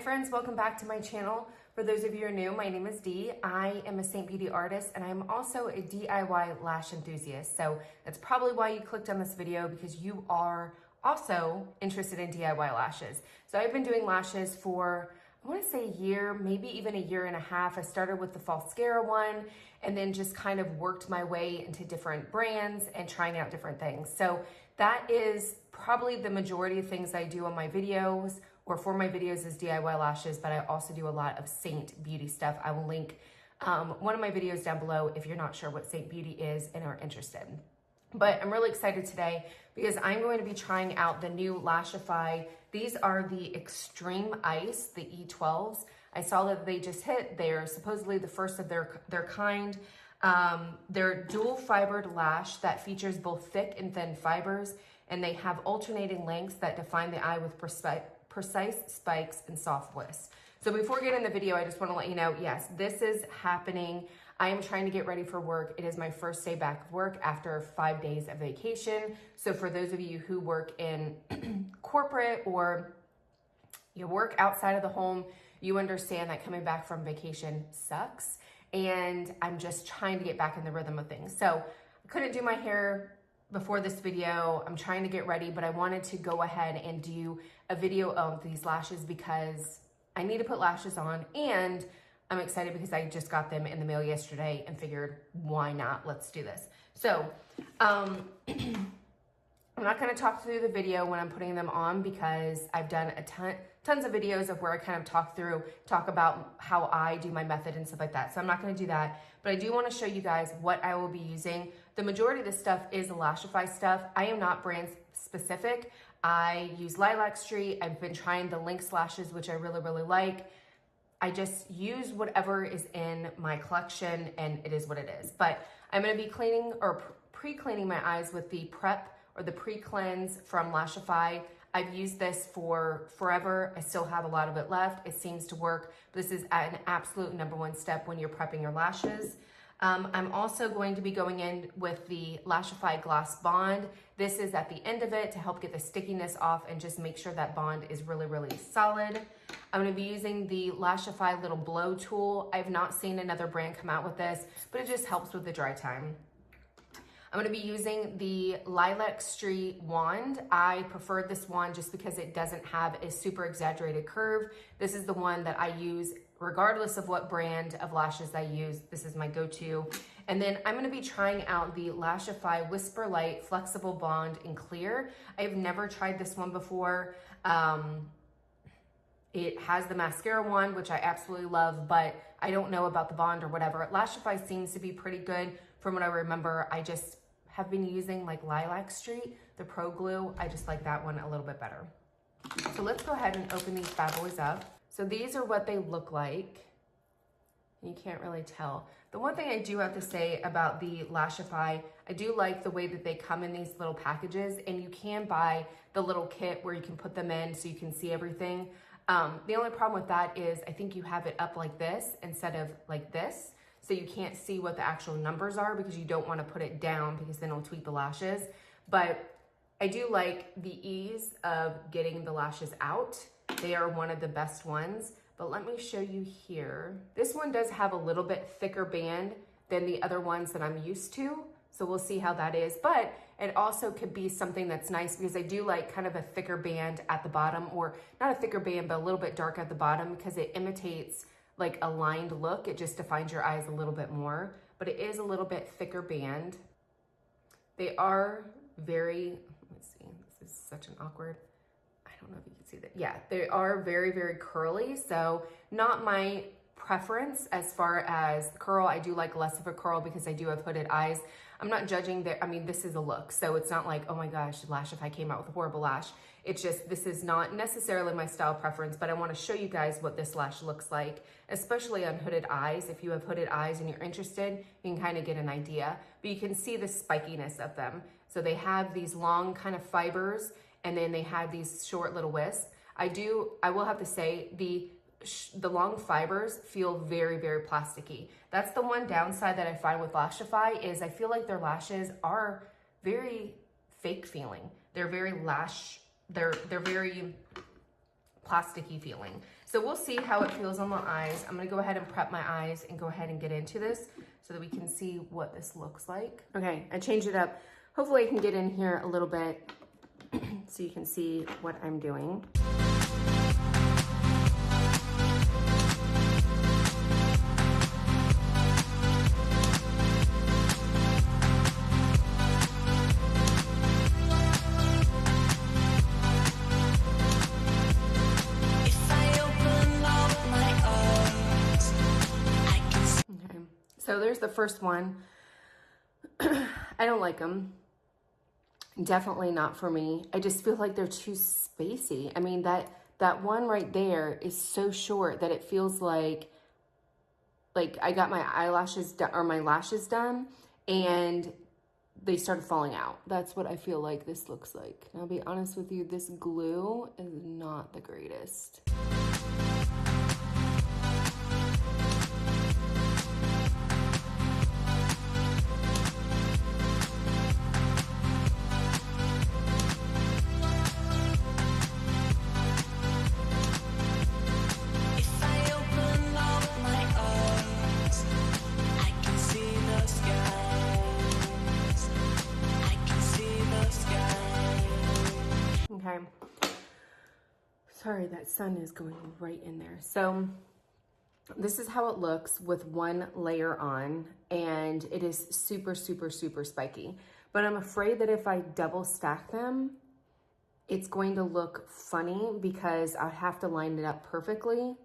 friends, welcome back to my channel. For those of you who are new, my name is Dee. I am a Saint Beauty artist and I'm also a DIY lash enthusiast. So that's probably why you clicked on this video, because you are also interested in DIY lashes. So I've been doing lashes for, I want to say a year, maybe even a year and a half. I started with the Falscara one and then just kind of worked my way into different brands and trying out different things. So that is probably the majority of things I do on my videos, or for my videos, is DIY lashes, but I also do a lot of Saint Beauty stuff. I will link one of my videos down below if you're not sure what Saint Beauty is and are interested. But I'm really excited today because I'm going to be trying out the new Lashify. These are the Extreme Ice, the E12s. I saw that they just hit. They're supposedly the first of their kind. They're dual fibered lash that features both thick and thin fibers, and they have alternating lengths that define the eye with precise spikes and soft wisps. So before getting in the video, I just want to let you know, yes, this is happening. I am trying to get ready for work. It is my first day back of work after 5 days of vacation. So for those of you who work in corporate or you work outside of the home, you understand that coming back from vacation sucks. And I'm just trying to get back in the rhythm of things. So I couldn't do my hair before this video. I'm trying to get ready, but I wanted to go ahead and do a video of these lashes because I need to put lashes on, and I'm excited because I just got them in the mail yesterday and figured, why not? Let's do this. So I'm not going to talk through the video when I'm putting them on because I've done tons of videos of where I kind of talk about how I do my method and stuff like that. So I'm not going to do that, but I do want to show you guys what I will be using. The majority of this stuff is Lashify stuff. I am not brand specific. I use Lilac Street. I've been trying the Lynx lashes, which I really, really like. I just use whatever is in my collection and it is what it is. But I'm going to be cleaning or pre-cleaning my eyes with the Prep or the Pre-Cleanse from Lashify. I've used this for forever. I still have a lot of it left. It seems to work. This is an absolute #1 step when you're prepping your lashes. I'm also going to be going in with the Lashify Gloss Bond. This is at the end of it to help get the stickiness off and just make sure that bond is really, really solid. I'm going to be using the Lashify Little Blow Tool. I've not seen another brand come out with this, but it just helps with the dry time. I'm going to be using the Lilac Street wand. I preferred this wand just because it doesn't have a super exaggerated curve. This is the one that I use regardless of what brand of lashes I use. This is my go-to. And then I'm going to be trying out the Lashify Whisper Light Flexible Bond in Clear. I've never tried this one before. It has the mascara wand, which I absolutely love, but I don't know about the bond or whatever. Lashify seems to be pretty good from what I remember. I just have been using like Lilac Street, the Pro Glue. I just like that one a little bit better. So let's go ahead and open these bad boys up. So these are what they look like. You can't really tell. The one thing I do have to say about the Lashify, I do like the way that they come in these little packages, and you can buy the little kit where you can put them in so you can see everything. The only problem with that is I think you have it up like this instead of like this. So you can't see what the actual numbers are because you don't want to put it down because then it'll tweak the lashes. But I do like the ease of getting the lashes out. They are one of the best ones, but let me show you here. This one does have a little bit thicker band than the other ones that I'm used to. So we'll see how that is, but it also could be something that's nice because I do like kind of a thicker band at the bottom, or not a thicker band, but a little bit dark at the bottom because it imitates like a lined look. It just defines your eyes a little bit more, but it is a little bit thicker band. They are very, let's see, this is such an awkward, I don't know if you can see that. Yeah, they are very, very curly. So not my preference as far as curl. I do like less of a curl because I do have hooded eyes. I'm not judging that. I mean, this is a look. So it's not like, oh my gosh, Lashify came out with a horrible lash. It's just, this is not necessarily my style preference, but I want to show you guys what this lash looks like, especially on hooded eyes. If you have hooded eyes and you're interested, you can kind of get an idea, but you can see the spikiness of them. So they have these long kind of fibers, and then they have these short little wisps. I will have to say the long fibers feel very, very plasticky. That's the one downside that I find with Lashify is I feel like their lashes are very fake feeling. They're very they're very plasticky feeling. So So we'll see how it feels on the eyes. I'm gonna go ahead and prep my eyes and go ahead and get into this so that we can see what this looks like. Okay, I changed it up. Hopefully I can get in here a little bit so you can see what I'm doing. So there's the first one. I don't like them. Definitely not for me. I just feel like they're too spacey. I mean, that one right there is so short that it feels like I got my eyelashes done, or my lashes done, and they started falling out. That's what I feel like this looks like. And I'll be honest with you, this glue is not the greatest. Okay. Sorry, that sun is going right in there. So this is how it looks with one layer on, and it is super, super, super spiky. But I'm afraid that if I double stack them, it's going to look funny because I have to line it up perfectly.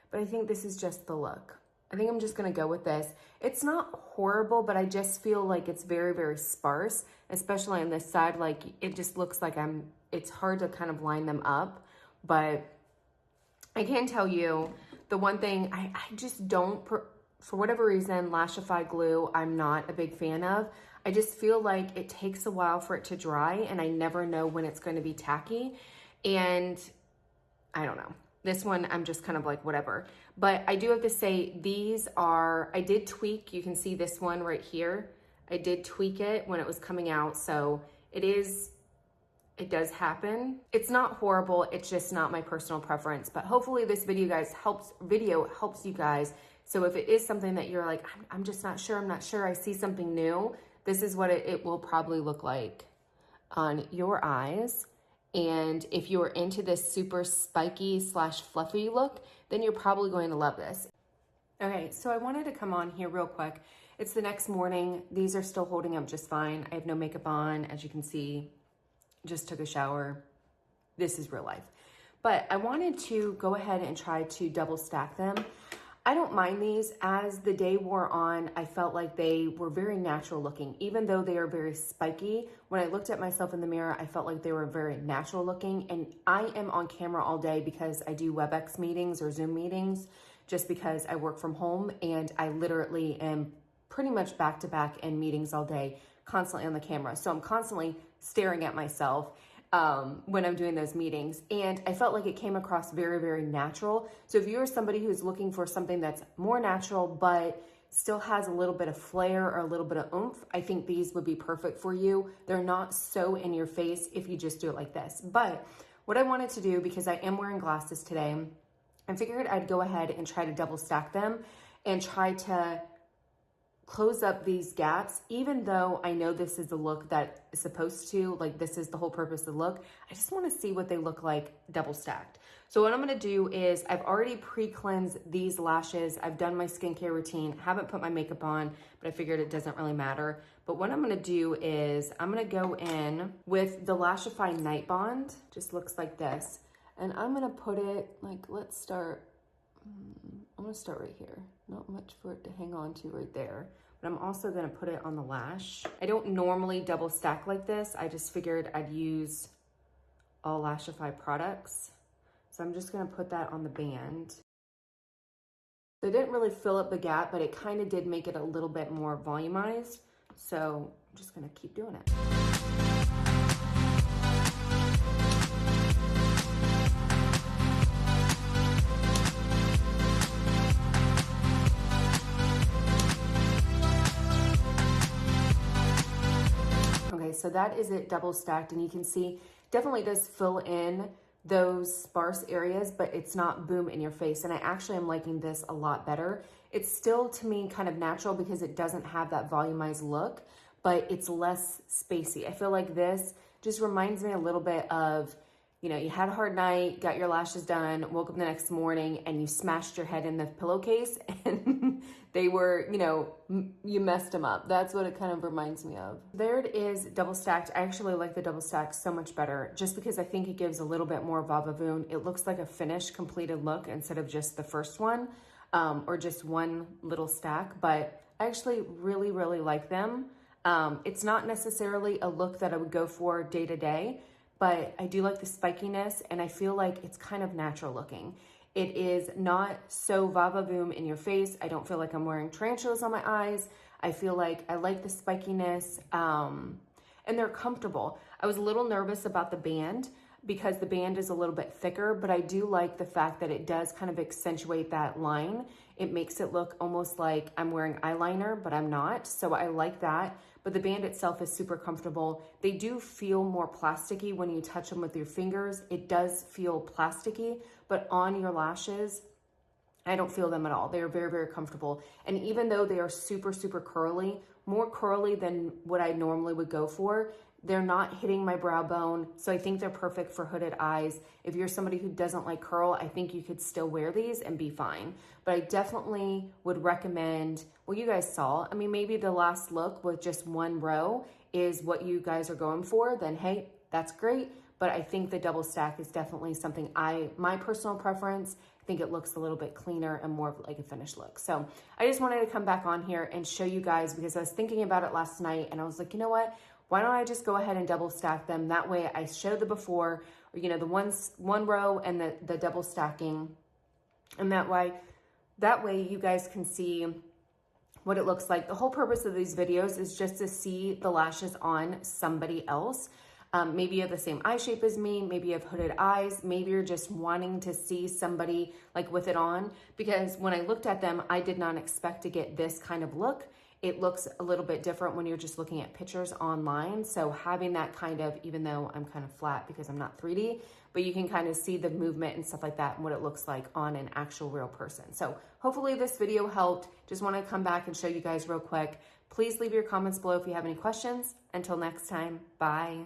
But I think this is just the look. I think I'm just gonna go with this. It's not horrible, but I just feel like it's very, very sparse, especially on this side. Like it just looks like it's hard to kind of line them up. But I can tell you the one thing I just don't, for whatever reason, Lashify glue, I'm not a big fan of. I just feel like it takes a while for it to dry and I never know when it's gonna be tacky. And I don't know. This one, I'm just kind of like, whatever. But I do have to say, these are, I did tweak. You can see this one right here. I did tweak it when it was coming out. So it does happen. It's not horrible. It's just not my personal preference. But hopefully this video helps you guys. So if it is something that you're like, I'm just not sure, I'm not sure, I see something new, this is what it will probably look like on your eyes. And if you're into this super spiky / fluffy look, then you're probably going to love this. Okay, so I wanted to come on here real quick. It's the next morning. These are still holding up just fine. I have no makeup on, as you can see. Just took a shower. This is real life. But I wanted to go ahead and try to double stack them. I don't mind these. As the day wore on, I felt like they were very natural looking. Even though they are very spiky, when I looked at myself in the mirror, I felt like they were very natural looking. And I am on camera all day because I do WebEx meetings or Zoom meetings, just because I work from home and I literally am pretty much back to back in meetings all day, constantly on the camera. So I'm constantly staring at myself when I'm doing those meetings. And I felt like it came across very, very natural. So if you're somebody who's looking for something that's more natural, but still has a little bit of flair or a little bit of oomph, I think these would be perfect for you. They're not so in your face if you just do it like this. But what I wanted to do, because I am wearing glasses today, I figured I'd go ahead and try to double stack them and try to close up these gaps. Even though I know this is the look that is supposed to, like this is the whole purpose of the look, I just want to see what they look like double stacked. So what I'm going to do is I've already pre-cleansed these lashes. I've done my skincare routine, haven't put my makeup on, but I figured it doesn't really matter. But what I'm going to do is I'm going to go in with the Lashify Night Bond. Just looks like this. And I'm going to put it like, let's start, I'm going to start right here. Not much for it to hang on to right there. But I'm also going to put it on the lash. I don't normally double stack like this. I just figured I'd use all Lashify products. So I'm just going to put that on the band. So it didn't really fill up the gap, but it kind of did make it a little bit more volumized. So I'm just going to keep doing it. Okay, so that is it double stacked, and you can see definitely does fill in those sparse areas, but it's not boom in your face. And I actually am liking this a lot better. It's still, to me, kind of natural because it doesn't have that volumized look, but it's less spacey. I feel like this just reminds me a little bit of, you know, you had a hard night, got your lashes done, woke up the next morning, and you smashed your head in the pillowcase and they were, you know, you messed them up. That's what it kind of reminds me of. There it is, double stacked. I actually like the double stack so much better just because I think it gives a little bit more va-va-voom. It looks like a finished, completed look instead of just the first one or just one little stack, but I actually really, really like them. It's not necessarily a look that I would go for day to day, but I do like the spikiness and I feel like it's kind of natural looking. It is not so va-va-voom in your face. I don't feel like I'm wearing tarantulas on my eyes. I feel like I like the spikiness and they're comfortable. I was a little nervous about the band because the band is a little bit thicker, but I do like the fact that it does kind of accentuate that line. It makes it look almost like I'm wearing eyeliner, but I'm not. So I like that. But the band itself is super comfortable. They do feel more plasticky when you touch them with your fingers. It does feel plasticky, but on your lashes, I don't feel them at all. They are very, very comfortable. And even though they are super, super curly, more curly than what I normally would go for, they're not hitting my brow bone. So I think they're perfect for hooded eyes. If you're somebody who doesn't like curl, I think you could still wear these and be fine. But I definitely would recommend, well, you guys saw, I mean, maybe the last look with just one row is what you guys are going for, then hey, that's great. But I think the double stack is definitely something my personal preference. I think it looks a little bit cleaner and more of like a finished look. So I just wanted to come back on here and show you guys because I was thinking about it last night and I was like, you know what? Why don't I just go ahead and double stack them? That way I show the before, or, you know, the one row and the double stacking. And that way you guys can see what it looks like. The whole purpose of these videos is just to see the lashes on somebody else. Maybe you have the same eye shape as me, maybe you have hooded eyes, maybe you're just wanting to see somebody like with it on, because when I looked at them, I did not expect to get this kind of look. It looks a little bit different when you're just looking at pictures online. So having that kind of, even though I'm kind of flat because I'm not 3D, but you can kind of see the movement and stuff like that and what it looks like on an actual real person. So hopefully this video helped. Just want to come back and show you guys real quick. Please leave your comments below if you have any questions. Until next time, bye.